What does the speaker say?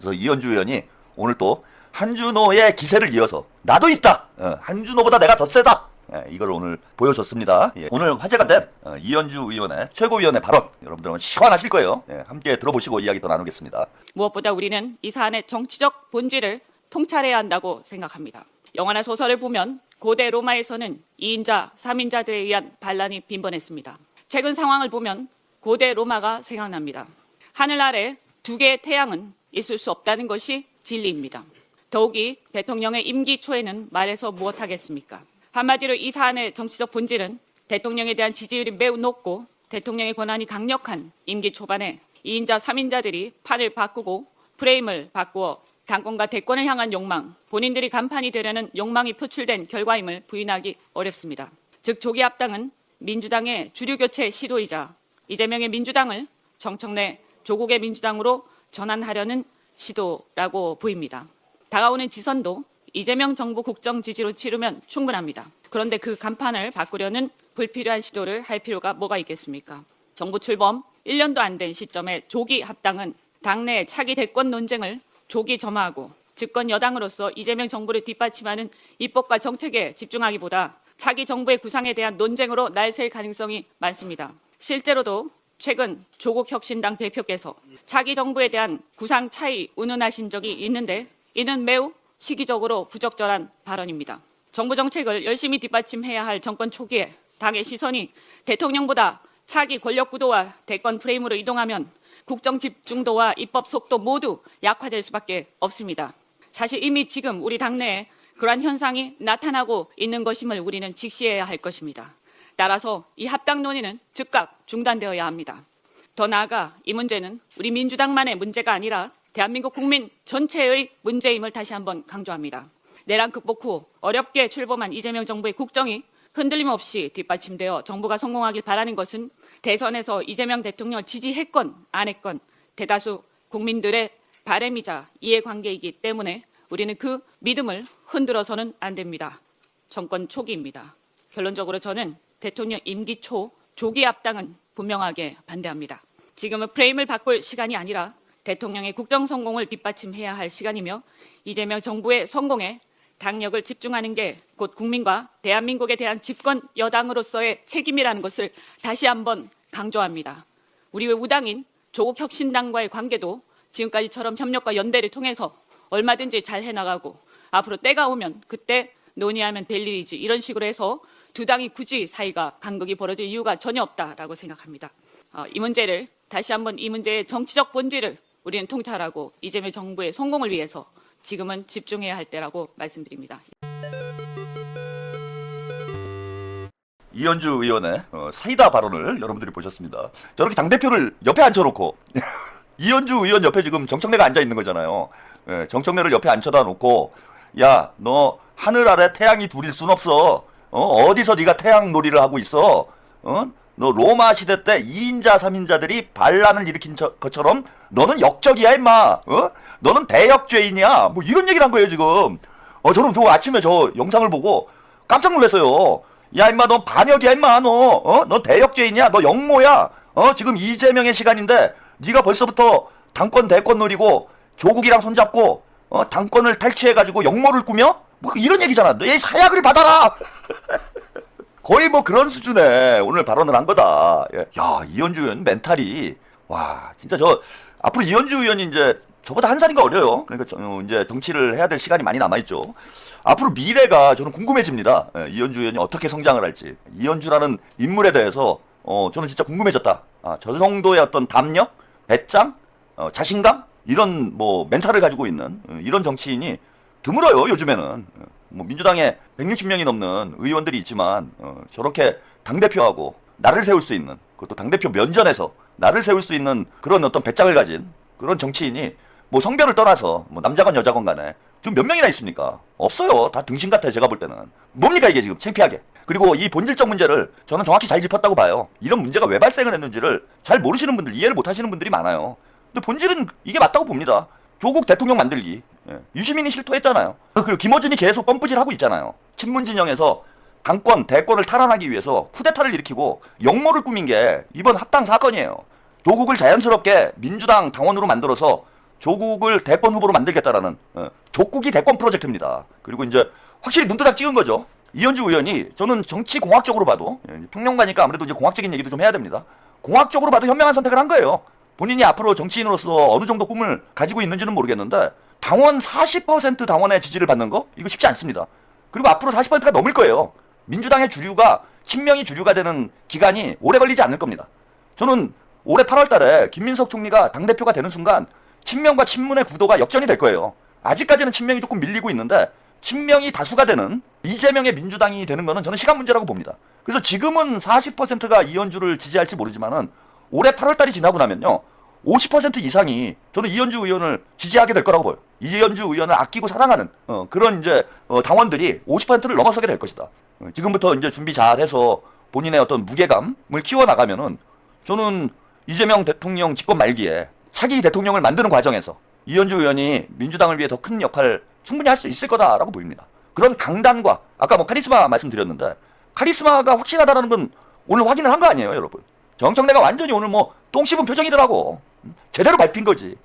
그래서 이현주 의원이 오늘 또 한준호의 기세를 이어서 나도 있다. 한준호보다 내가 더 세다. 이걸 오늘 보여줬습니다. 오늘 화제가 된 이현주 의원의 최고위원의 발언 여러분들은 시원하실 거예요. 함께 들어보시고 이야기 더 나누겠습니다. 무엇보다 우리는 이 사안의 정치적 본질을 통찰해야 한다고 생각합니다. 영화나 소설을 보면 고대 로마에서는 2인자, 3인자들에 의한 반란이 빈번했습니다. 최근 상황을 보면 고대 로마가 생각납니다. 하늘 아래 두 개의 태양은 있을 수 없다는 것이 진리입니다. 더욱이 대통령의 임기 초에는 말해서 무엇하겠습니까? 한마디로 이 사안의 정치적 본질은 대통령에 대한 지지율이 매우 높고 대통령의 권한이 강력한 임기 초반에 2인자, 3인자들이 판을 바꾸고 프레임을 바꾸어 당권과 대권을 향한 욕망, 본인들이 간판이 되려는 욕망이 표출된 결과임을 부인하기 어렵습니다. 즉 조기 합당은 민주당의 주류교체 시도이자 이재명의 민주당을 정청래 조국의 민주당으로 전환하려는 시도라고 보입니다. 다가오는 지선도 이재명 정부 국정 지지로 치르면 충분합니다. 그런데 그 간판을 바꾸려는 불필요한 시도를 할 필요가 뭐가 있겠습니까? 정부 출범 1년도 안 된 시점에 조기 합당은 당내 차기 대권 논쟁을 조기 점화하고 집권 여당으로서 이재명 정부를 뒷받침하는 입법과 정책에 집중하기보다 차기 정부의 구상에 대한 논쟁으로 날샐 가능성이 많습니다. 실제로도 최근 조국 혁신당 대표께서 차기 정부에 대한 구상 차이 운운하신 적이 있는데 이는 매우 시기적으로 부적절한 발언입니다. 정부 정책을 열심히 뒷받침해야 할 정권 초기에 당의 시선이 대통령보다 차기 권력 구도와 대권 프레임으로 이동하면 국정 집중도와 입법 속도 모두 약화될 수밖에 없습니다. 사실 이미 지금 우리 당내에 그러한 현상이 나타나고 있는 것임을 우리는 직시해야 할 것입니다. 따라서 이 합당 논의는 즉각 중단되어야 합니다. 더 나아가 이 문제는 우리 민주당만의 문제가 아니라 대한민국 국민 전체의 문제임을 다시 한번 강조합니다. 내란 극복 후 어렵게 출범한 이재명 정부의 국정이 흔들림 없이 뒷받침되어 정부가 성공하길 바라는 것은 대선에서 이재명 대통령을 지지했건 안 했건 대다수 국민들의 바람이자 이해관계이기 때문에 우리는 그 믿음을 흔들어서는 안 됩니다. 정권 초기입니다. 결론적으로 저는 대통령 임기 초 조기 합당은 분명하게 반대합니다. 지금은 프레임을 바꿀 시간이 아니라 대통령의 국정 성공을 뒷받침해야 할 시간이며 이재명 정부의 성공에 당력을 집중하는 게 곧 국민과 대한민국에 대한 집권 여당으로서의 책임이라는 것을 다시 한번 강조합니다. 우리의 우당인 조국 혁신당과의 관계도 지금까지처럼 협력과 연대를 통해서 얼마든지 잘 해나가고 앞으로 때가 오면 그때 논의하면 될 일이지 이런 식으로 해서 두 당이 굳이 사이가 간극이 벌어질 이유가 전혀 없다라고 생각합니다. 이 문제를 다시 한번 이 문제의 정치적 본질을 우리는 통찰하고 이재명 정부의 성공을 위해서 지금은 집중해야 할 때라고 말씀드립니다. 이현주 의원의 사이다 발언을 여러분들이 보셨습니다. 저렇게 당대표를 옆에 앉혀놓고 이현주 의원 옆에 지금 정청래가 앉아있는 거잖아요. 정청래를 옆에 앉혀다 놓고 야, 너 하늘 아래 태양이 둘일 순 없어. 어디서 네가 태양 놀이를 하고 있어. 너 로마 시대 때 2인자 3인자들이 반란을 일으킨 것처럼 너는 역적이야 임마. 너는 대역죄인이야. 뭐 이런 얘기를 한 거예요 지금. 저는 저 아침에 저 영상을 보고 깜짝 놀랐어요. 야 임마 너 반역이야 임마 너 대역죄인이야. 너 역모야. 지금 이재명의 시간인데 네가 벌써부터 당권 대권 노리고 조국이랑 손잡고 당권을 탈취해가지고 역모를 꾸며? 뭐 이런 얘기잖아. 너 얘 사약을 받아라. 거의 뭐 그런 수준의 오늘 발언을 한 거다. 야, 이현주 의원 멘탈이 와 진짜 저 앞으로 이현주 의원이 이제 저보다 한 살인가 어려요. 그러니까 이제 정치를 해야 될 시간이 많이 남아있죠. 앞으로 미래가 저는 궁금해집니다. 이현주 의원이 어떻게 성장을 할지. 이현주라는 인물에 대해서 저는 진짜 궁금해졌다. 저 정도의 어떤 담력, 배짱, 자신감 이런 뭐 멘탈을 가지고 있는 이런 정치인이 드물어요 요즘에는. 뭐 민주당에 160명이 넘는 의원들이 있지만 저렇게 당대표하고 나를 세울 수 있는 그것도 당대표 면전에서 나를 세울 수 있는 그런 어떤 배짱을 가진 그런 정치인이 뭐 성별을 떠나서 뭐 남자건 여자건 간에 지금 몇 명이나 있습니까? 없어요. 다 등신 같아요 제가 볼 때는. 뭡니까 이게 지금 창피하게. 그리고 이 본질적 문제를 저는 정확히 잘 짚었다고 봐요. 이런 문제가 왜 발생을 했는지를 잘 모르시는 분들, 이해를 못 하시는 분들이 많아요. 근데 본질은 이게 맞다고 봅니다. 조국 대통령 만들기. 유시민이 실토했잖아요. 그리고 김어준이 계속 뻔뿌질하고 있잖아요. 친문 진영에서 당권, 대권을 탈환하기 위해서 쿠데타를 일으키고 역모를 꾸민 게 이번 합당 사건이에요. 조국을 자연스럽게 민주당 당원으로 만들어서 조국을 대권 후보로 만들겠다라는 조국이 대권 프로젝트입니다. 그리고 이제 확실히 눈도장 찍은 거죠. 이현주 의원이 저는 정치 공학적으로 봐도 평론가니까 아무래도 이제 공학적인 얘기도 좀 해야 됩니다. 공학적으로 봐도 현명한 선택을 한 거예요. 본인이 앞으로 정치인으로서 어느 정도 꿈을 가지고 있는지는 모르겠는데 당원 40% 당원의 지지를 받는 거 이거 쉽지 않습니다. 그리고 앞으로 40%가 넘을 거예요. 민주당의 주류가 친명이 주류가 되는 기간이 오래 걸리지 않을 겁니다. 저는 올해 8월 달에 김민석 총리가 당대표가 되는 순간 친명과 친문의 구도가 역전이 될 거예요. 아직까지는 친명이 조금 밀리고 있는데 친명이 다수가 되는 이재명의 민주당이 되는 거는 저는 시간 문제라고 봅니다. 그래서 지금은 40%가 이현주를 지지할지 모르지만은 올해 8월 달이 지나고 나면요. 50% 이상이 저는 이현주 의원을 지지하게 될 거라고 보여요. 이현주 의원을 아끼고 사랑하는 그런 이제 당원들이 50%를 넘어서게 될 것이다. 지금부터 이제 준비 잘해서 본인의 어떤 무게감을 키워나가면은 저는 이재명 대통령 집권 말기에 차기 대통령을 만드는 과정에서 이현주 의원이 민주당을 위해 더 큰 역할을 충분히 할 수 있을 거다라고 보입니다. 그런 강단과 아까 뭐 카리스마 말씀드렸는데 카리스마가 확실하다라는 건 오늘 확인을 한 거 아니에요, 여러분? 정청래가 완전히 오늘 뭐 똥 씹은 표정이더라고. 제대로 밟힌 거지.